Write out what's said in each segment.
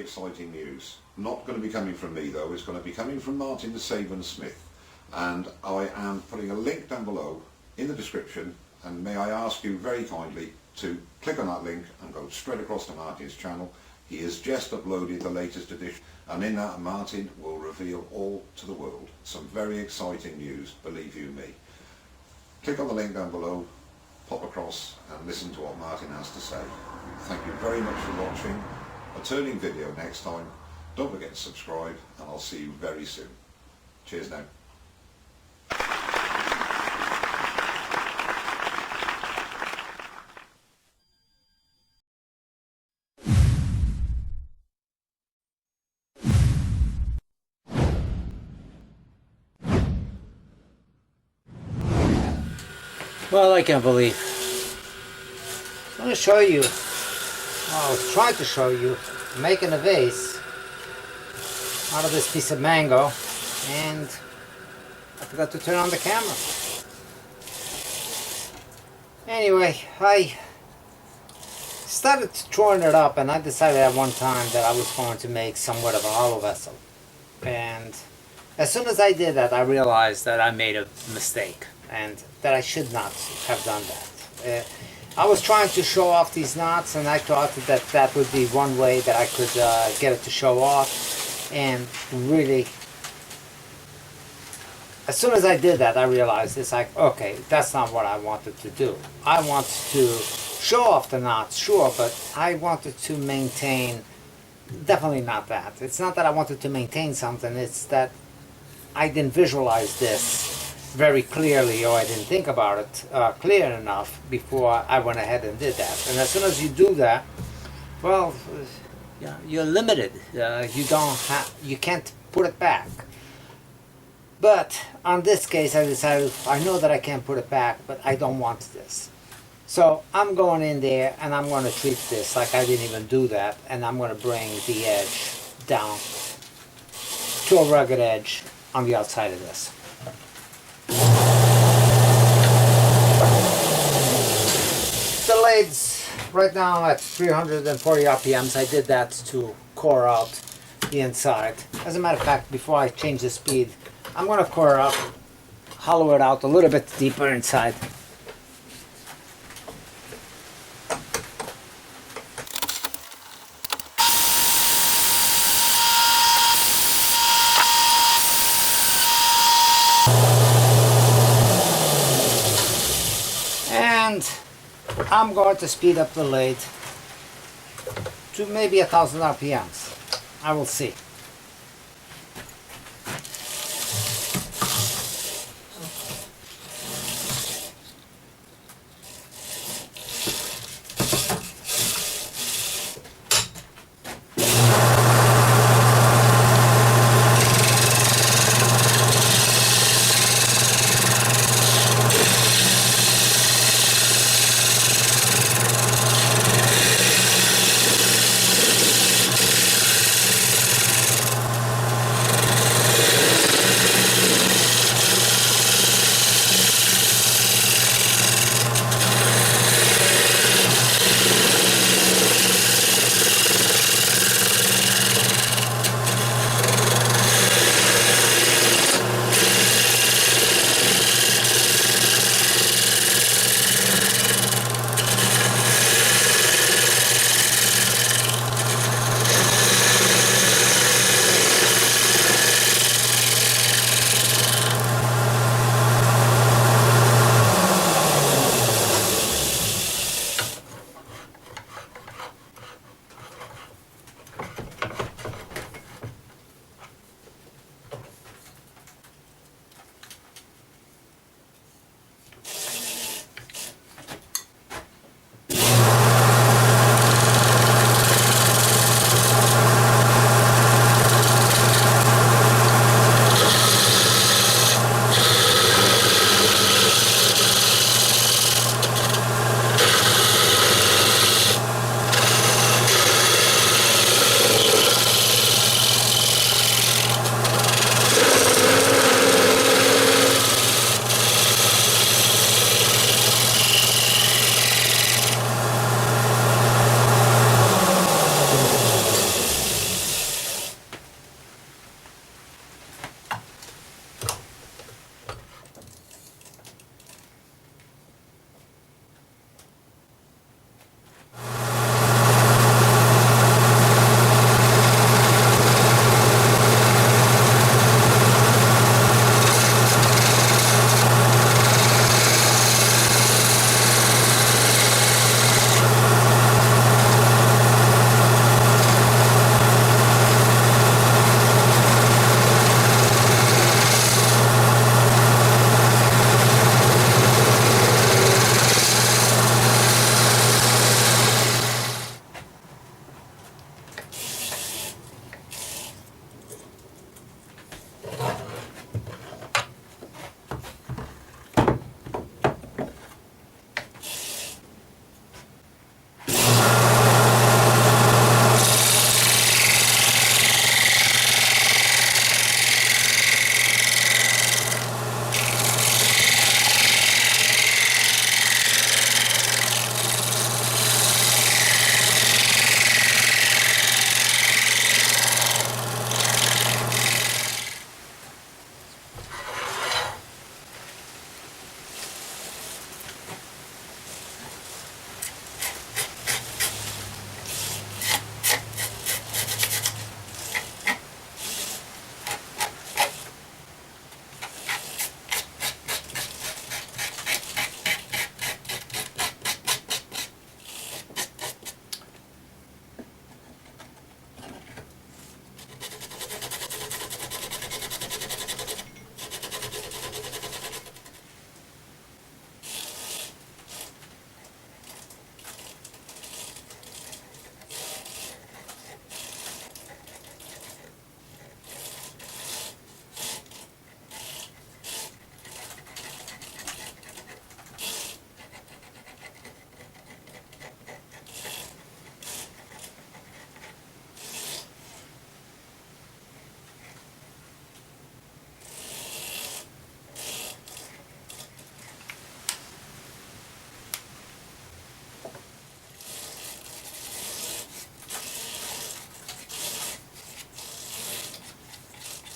exciting news. Not going to be coming from me though, it's going to be coming from Martin the Saban-Smith. And I am putting a link down below in the description, and may I ask you very kindly to click on that link and go straight across to Martin's channel. He has just uploaded the latest edition, and in that Martin will reveal all to the world. Some very exciting news, believe you me. Click on the link down below, pop across and listen to what Martin has to say. Thank you very much for watching. A turning video next time. Don't forget to subscribe, and I'll see you very soon. Cheers now. Well, I can't believe. I'm going to show you, I was trying to show you, making a vase out of this piece of mango, and I forgot to turn on the camera. Anyway, I started throwing it up, and I decided at one time that I was going to make somewhat of a hollow vessel. And as soon as I did that, I realized that I made a mistake, and that I should not have done that. I was trying to show off these knots, and I thought that that would be one way that I could get it to show off. And really, as soon as I did that, I realized it's like, okay, that's not what I wanted to do. I want to show off the knots, sure, but I wanted to maintain, definitely not that. It's not that I wanted to maintain something, it's that I didn't visualize this very clearly, or I didn't think about it clear enough before I went ahead and did that. And as soon as you do that, well, yeah, you're limited. You can't put it back. But on this case, I decided, I know that I can't put it back, but I don't want this. So I'm going in there and I'm going to treat this like I didn't even do that, and I'm going to bring the edge down to a rugged edge on the outside of this. The lathe's right now at 340 RPMs. I did that to core out the inside. As a matter of fact, before I change the speed, I'm going to core up, hollow it out a little bit deeper inside. And I'm going to speed up the lathe to maybe 1000 RPMs. I will see.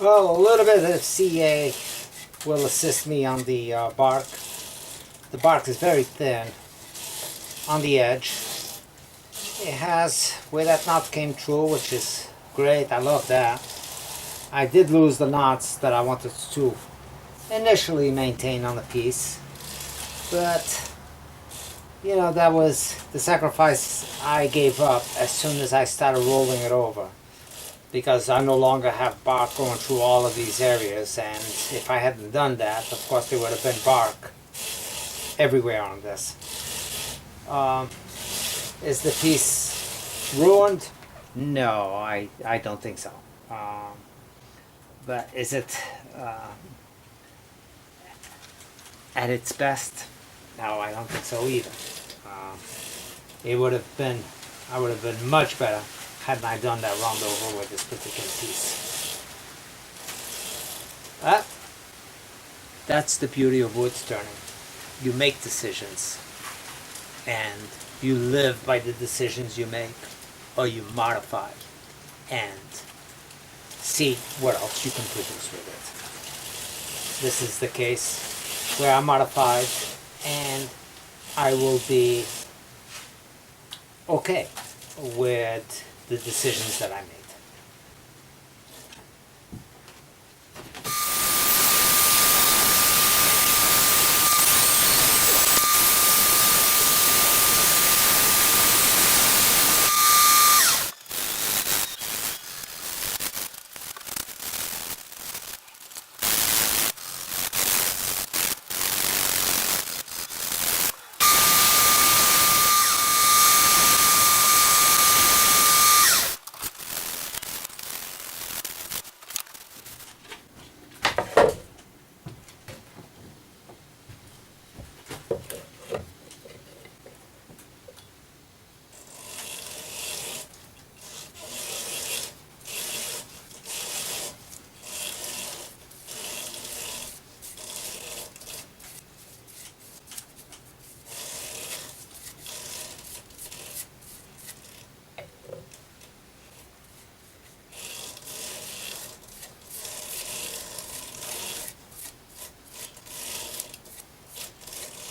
Well, a little bit of CA will assist me on the bark. The bark is very thin on the edge. It has where that knot came through, which is great. I love that. I did lose the knots that I wanted to initially maintain on the piece, but you know, that was the sacrifice I gave up as soon as I started rolling it over, because I no longer have bark going through all of these areas, and if I hadn't done that, of course there would have been bark everywhere on this. Is the piece ruined? No, I don't think so. But is it at its best? No, I don't think so either. It would have been, I would have been much better hadn't I done that round over with this particular piece. But that's the beauty of wood turning. You make decisions, and you live by the decisions you make, or you modify and see what else you can produce with it. This is the case where I modified, and I will be okay with the decisions that I made.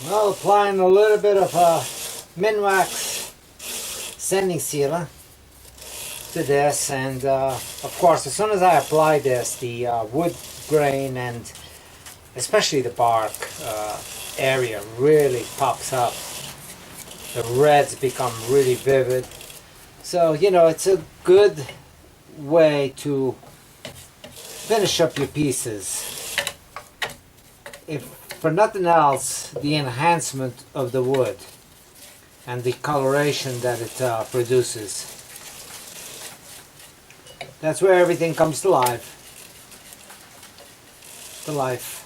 Well, applying a little bit of Minwax sanding sealer to this, and of course as soon as I apply this, the wood grain and especially the bark area really pops up. The reds become really vivid. So, you know, it's a good way to finish up your pieces. If for nothing else, the enhancement of the wood and the coloration that it produces. That's where everything comes to life. To life.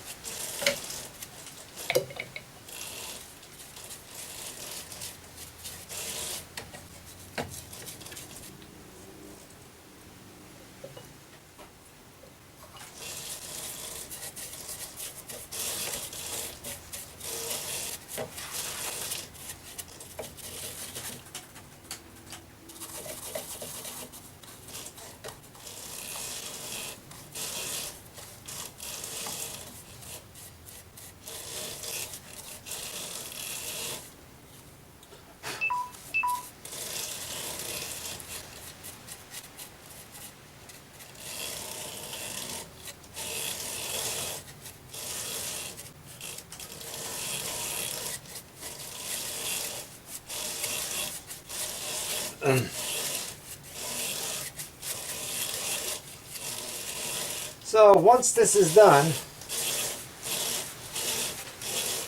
So once this is done,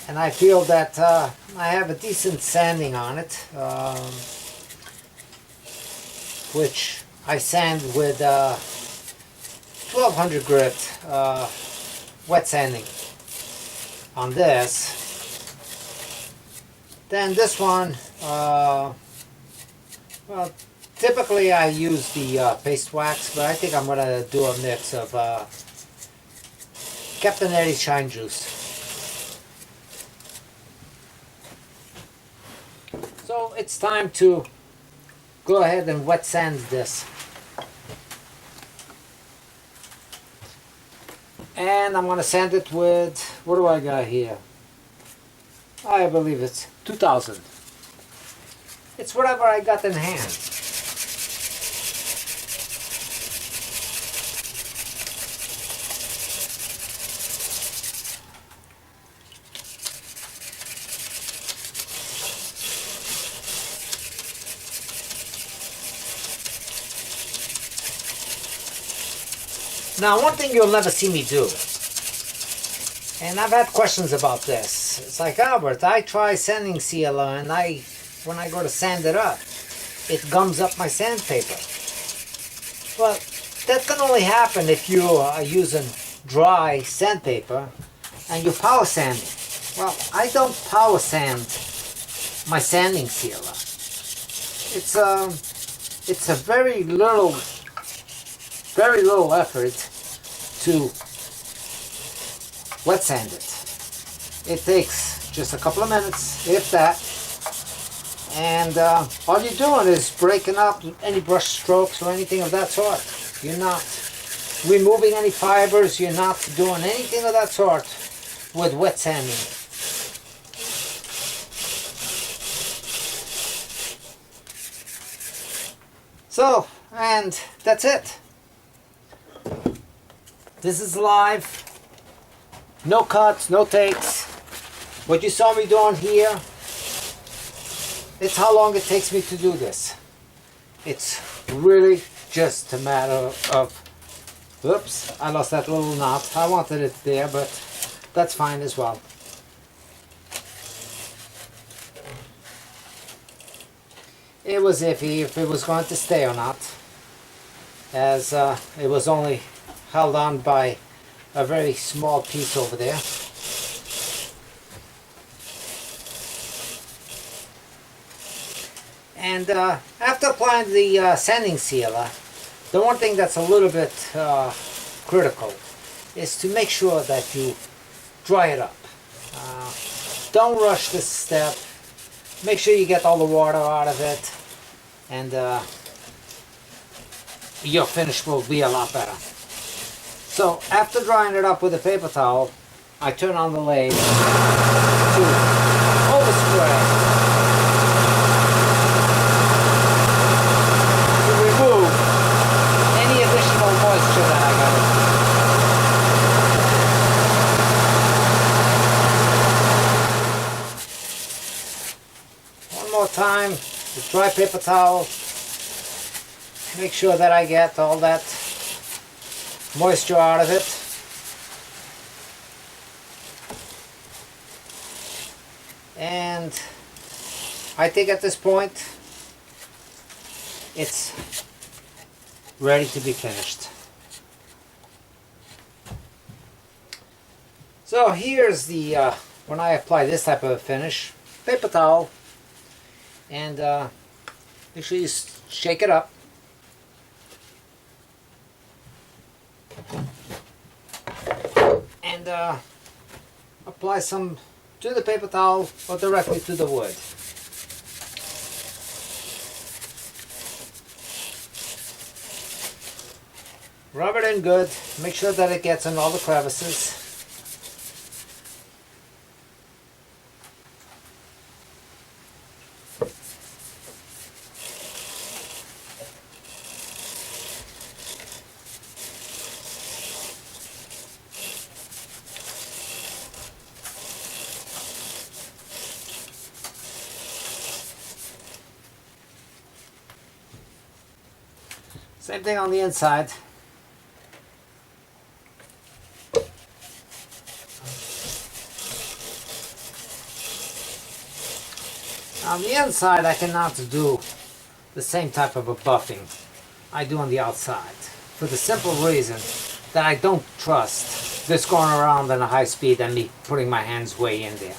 and I feel that I have a decent sanding on it, which I sand with 1200 grit wet sanding on this, then this one, well, typically I use the paste wax, but I think I'm going to do a mix of Captain Eddie's Shine Juice. So it's time to go ahead and wet sand this. And I'm going to sand it with, what do I got here? I believe it's 2000. It's whatever I got in hand. Now, one thing you'll never see me do, and I've had questions about this. It's like, Albert, I try sanding sealer, and when I go to sand it up, it gums up my sandpaper. Well, that can only happen if you are using dry sandpaper and you're power sanding. Well, I don't power sand my sanding sealer. It's a very little effort to wet sand it. It takes just a couple of minutes, if that, and all you're doing is breaking up any brush strokes or anything of that sort. You're not removing any fibers, you're not doing anything of that sort with wet sanding. So, and that's it. This is live, no cuts, no takes. What you saw me doing here, it's how long it takes me to do this. It's really just a matter of, oops, I lost that little knot. I wanted it there, but that's fine as well. It was iffy if it was going to stay or not, as it was only held on by a very small piece over there. And after applying the sanding sealer, the one thing that's a little bit critical is to make sure that you dry it up. Don't rush this step. Make sure you get all the water out of it, and your finish will be a lot better. So after drying it up with a paper towel, I turn on the lathe to overspray to remove any additional moisture that I got. One more time, the dry paper towel. Make sure that I get all that moisture out of it. And I think at this point it's ready to be finished. So here's the when I apply this type of a finish, paper towel, and make sure you shake it up. And apply some to the paper towel or directly to the wood. Rub it in good. Make sure that it gets in all the crevices. Same thing on the inside. On the inside, I cannot do the same type of a buffing I do on the outside, for the simple reason that I don't trust this going around at a high speed and me putting my hands way in there.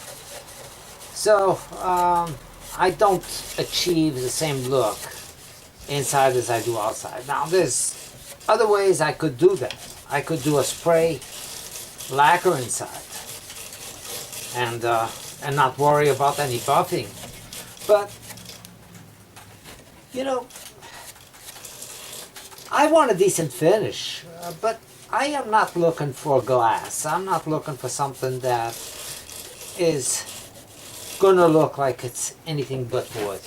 So I don't achieve the same look inside as I do outside. Now there's other ways I could do that. I could do a spray lacquer inside and not worry about any buffing. But you know, I want a decent finish, but I am not looking for glass. I'm not looking for something that is gonna look like it's anything but wood.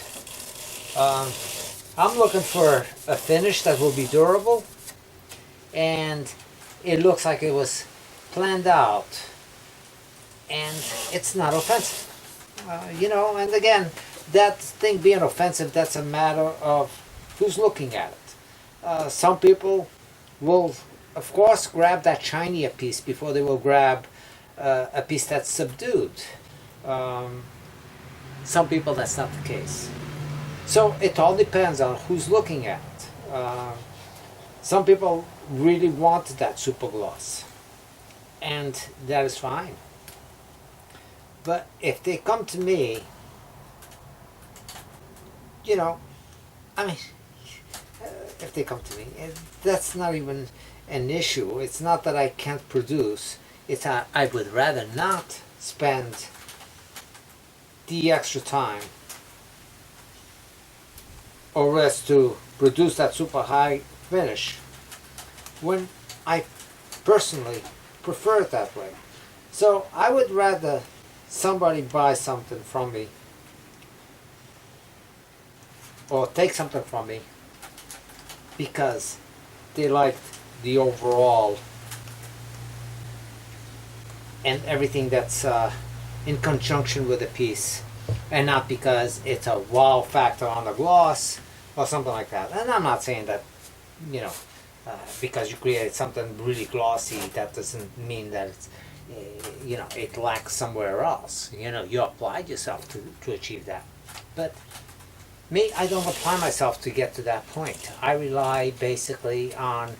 I'm looking for a finish that will be durable, and it looks like it was planned out, and it's not offensive. And again, that thing being offensive, that's a matter of who's looking at it. Some people will, of course, grab that shinier piece before they will grab a piece that's subdued. Some people, that's not the case. So it all depends on who's looking at it. Some people really want that super gloss, and that is fine. But if they come to me, if they come to me, that's not even an issue. It's not that I can't produce. It's that I would rather not spend the extra time or risk to produce that super high finish when I personally prefer it that way. So I would rather somebody buy something from me or take something from me because they liked the overall and everything that's in conjunction with the piece, and not because it's a wow factor on the gloss or something like that. And I'm not saying that, because you created something really glossy, that doesn't mean that it's, it lacks somewhere else. You applied yourself to achieve that. But me, I don't apply myself to get to that point. I rely basically on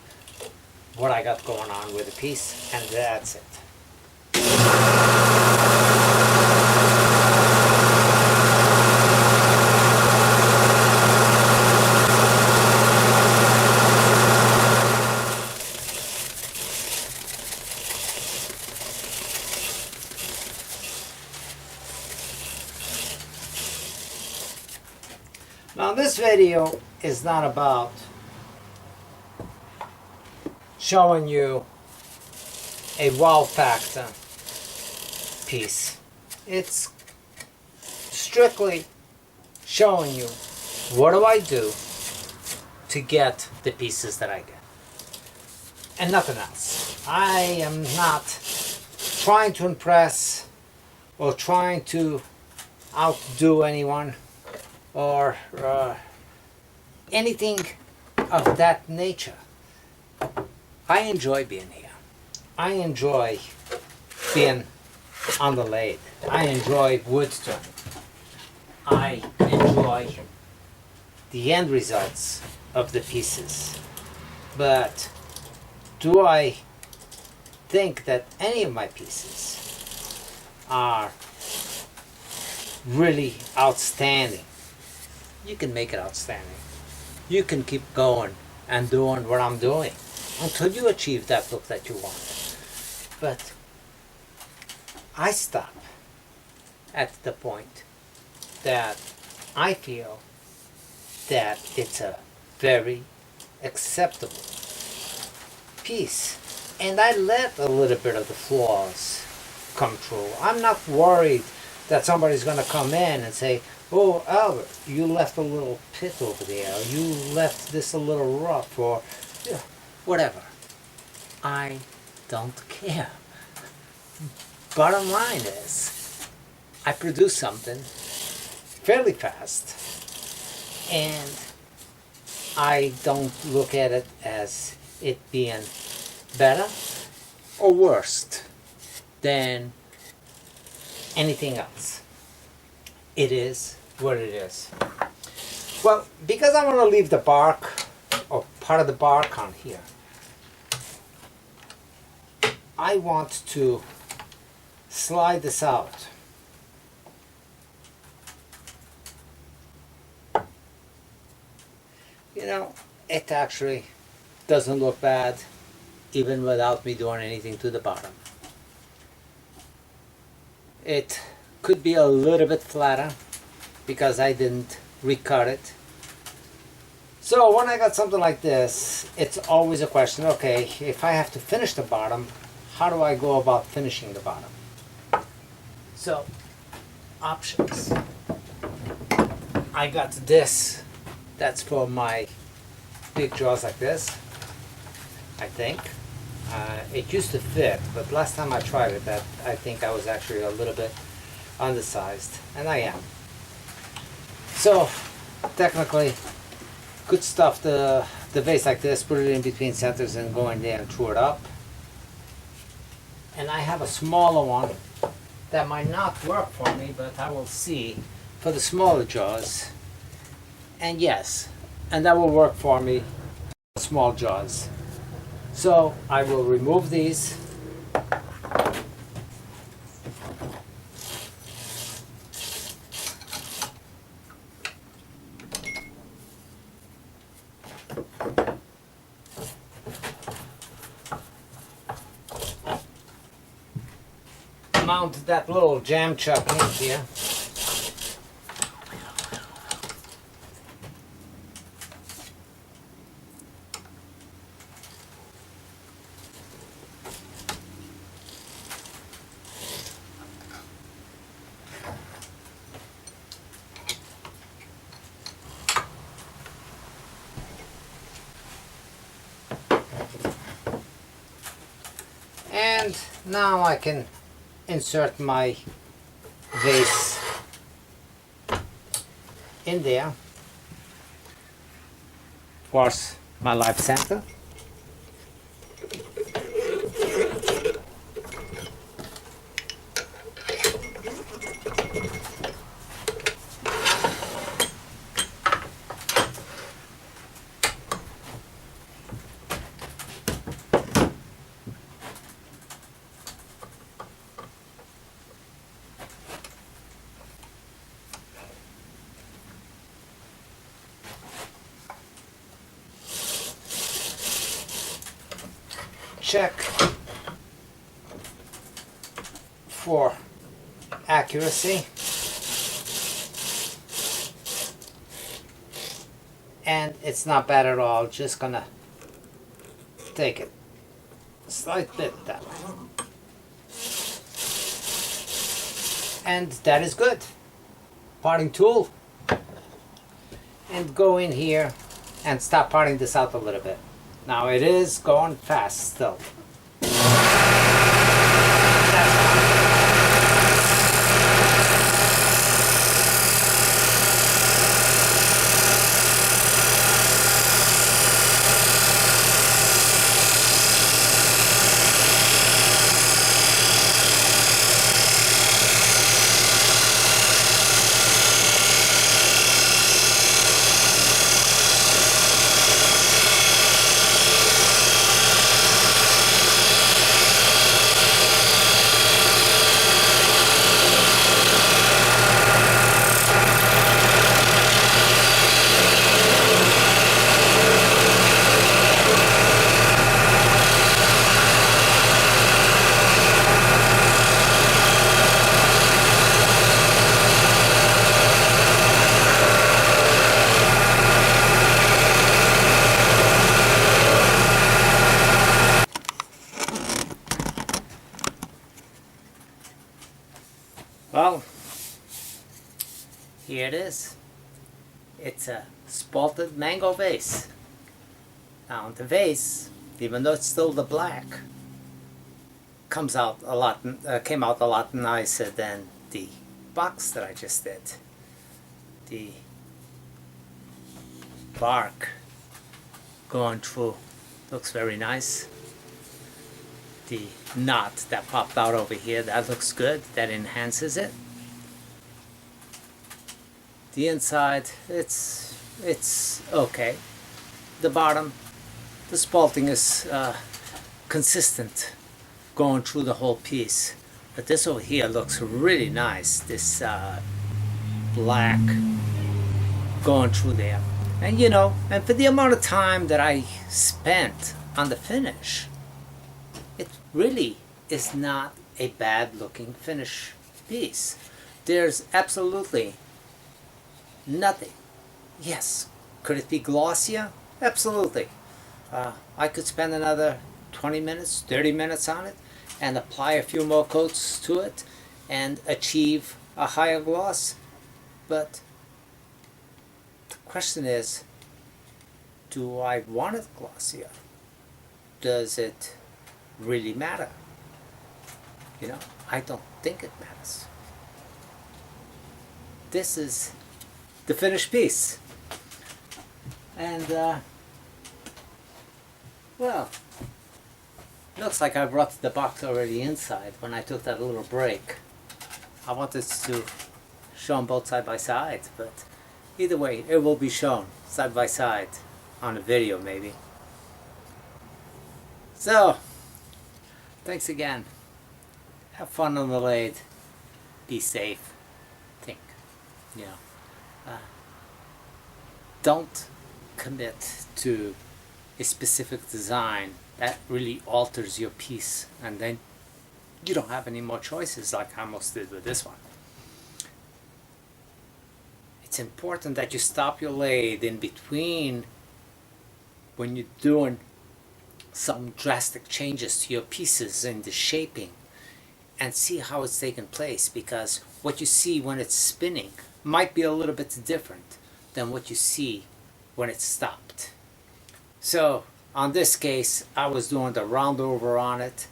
what I got going on with the piece, and that's it. Now this video is not about showing you a wow factor piece. It's strictly showing you what do I do to get the pieces that I get, and nothing else. I am not trying to impress or trying to outdo anyone or anything of that nature. I enjoy being here. I enjoy being on the lathe. I enjoy wood turning. I enjoy the end results of the pieces. But do I think that any of my pieces are really outstanding? You can make it outstanding. You can keep going and doing what I'm doing until you achieve that look that you want. But I stop at the point that I feel that it's a very acceptable piece. And I let a little bit of the flaws come true. I'm not worried that somebody's going to come in and say, "Oh, Albert, you left a little pit over there, or you left this a little rough," or whatever. I don't care. Bottom line is, I produce something fairly fast, and I don't look at it as it being better or worse than anything else. It is what it is. Well, because I'm going to leave the bark, or part of the bark on here, I want to slide this out. It actually doesn't look bad even without me doing anything to the bottom. It could be a little bit flatter because I didn't recut it. So when I got something like this, it's always a question, okay, if I have to finish the bottom, how do I go about finishing the bottom? So, options. I got this. That's for my big jaws like this, I think. It used to fit, but last time I tried it, I think I was actually a little bit undersized, and I am. So, technically, good stuff. The vase like this, put it in between centers and go in there and true it up. And I have a smaller one that might not work for me, but I will see for the smaller jaws. And yes, and that will work for me, small jaws. So I will remove these. Mount that little jam chuck in here. And now I can insert my vase in there. Of course, my live center. Check for accuracy, and it's not bad at all. Just gonna take it a slight bit that way, and that is good. Parting tool, and go in here and start parting this out a little bit. Now it is going fast still. Well, here it is. It's a Spalted Mango vase. Now the vase, even though it's still the black, came out a lot nicer than the box that I just did. The bark going through looks very nice. The knot that popped out over here, that looks good. That enhances it. The inside, it's okay. The bottom, the spalting is consistent going through the whole piece. But this over here looks really nice. This black going through there. And you know, and for the amount of time that I spent on the finish, it really is not a bad looking finish piece. There's absolutely nothing. Yes, Could it be glossier? Absolutely. I could spend another 20 minutes, 30 minutes on it and apply a few more coats to it and achieve a higher gloss. But the question is, do I want it glossier? Does it really matter? You know, I don't think it matters. This is the finished piece. And, well, looks like I brought the box already inside when I took that little break. I wanted to show them both side by side, but either way, it will be shown side by side on a video maybe. So, thanks again. Have fun on the lathe. Be safe. Think. You know. Don't commit to a specific design that really alters your piece, and then you don't have any more choices like I almost did with this one. It's important that you stop your lathe in between when you're doing some drastic changes to your pieces in the shaping and see how it's taking place, because what you see when it's spinning might be a little bit different than what you see when it's stopped. So on this case, I was doing the round over on it,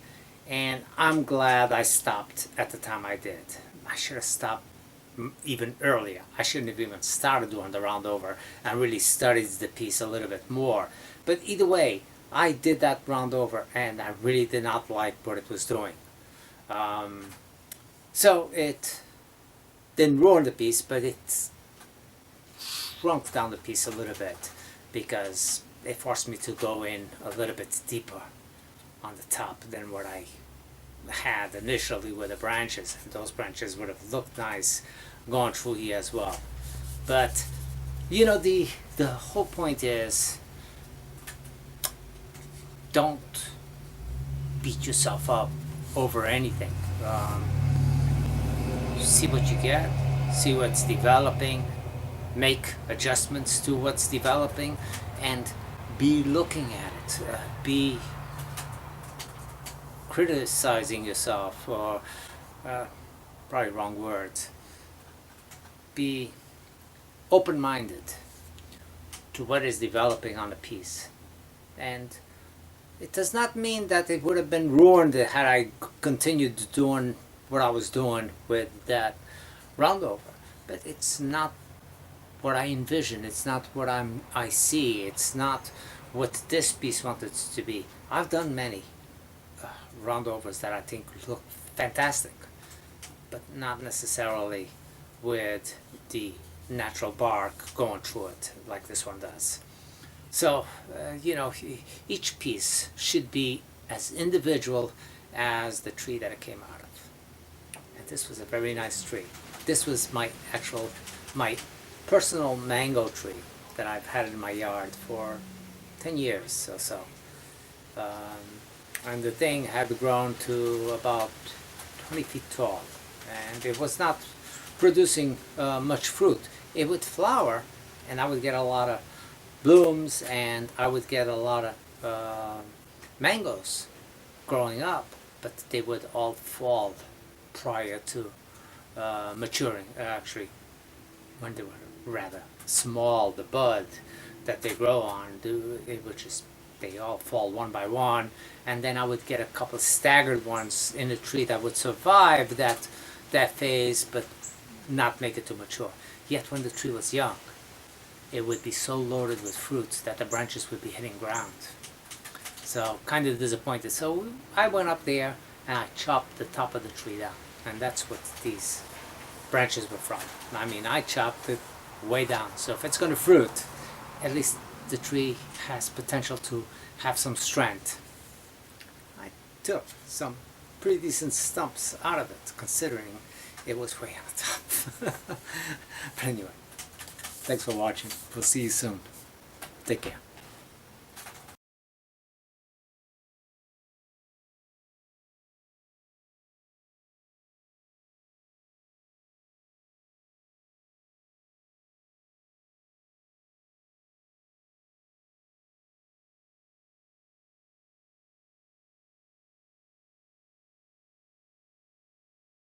and I'm glad I stopped at the time I did. I should have stopped even earlier. I shouldn't have even started doing the round over and really studied the piece a little bit more. But either way, I did that round over and I really did not like what it was doing. So it didn't ruin the piece, but it shrunk down the piece a little bit because it forced me to go in a little bit deeper on the top than what I had initially with the branches. And those branches would have looked nice going through here as well. But you know, the whole point is, don't beat yourself up over anything. See what you get, see what's developing, make adjustments to what's developing, and be looking at it. Be criticizing yourself, or probably wrong words. Be open-minded to what is developing on a piece. And it does not mean that it would have been ruined had I continued doing what I was doing with that roundover. But it's not what I envision. It's not what I see. It's not what this piece wanted to be. I've done many roundovers that I think look fantastic, but not necessarily with the natural bark going through it like this one does. So, you know, each piece should be as individual as the tree that it came out of. And this was a very nice tree. This was my personal mango tree that I've had in my yard for 10 years or so. And the thing had grown to about 20 feet tall. And it was not producing much fruit. It would flower, and I would get a lot of blooms, and I would get a lot of mangoes growing up, but they would all fall prior to maturing. Actually, when they were rather small, the bud that they grow on, it would just, they all fall one by one, and then I would get a couple staggered ones in the tree that would survive that phase, but not make it to mature. Yet when the tree was young, it would be so loaded with fruits that the branches would be hitting ground. So kind of disappointed. So I went up there and I chopped the top of the tree down, and that's what these branches were from. I mean, I chopped it way down. So if it's going to fruit, at least the tree has potential to have some strength. I took some pretty decent stumps out of it, considering it was way on the top. But anyway, thanks for watching. We'll see you soon. Take care.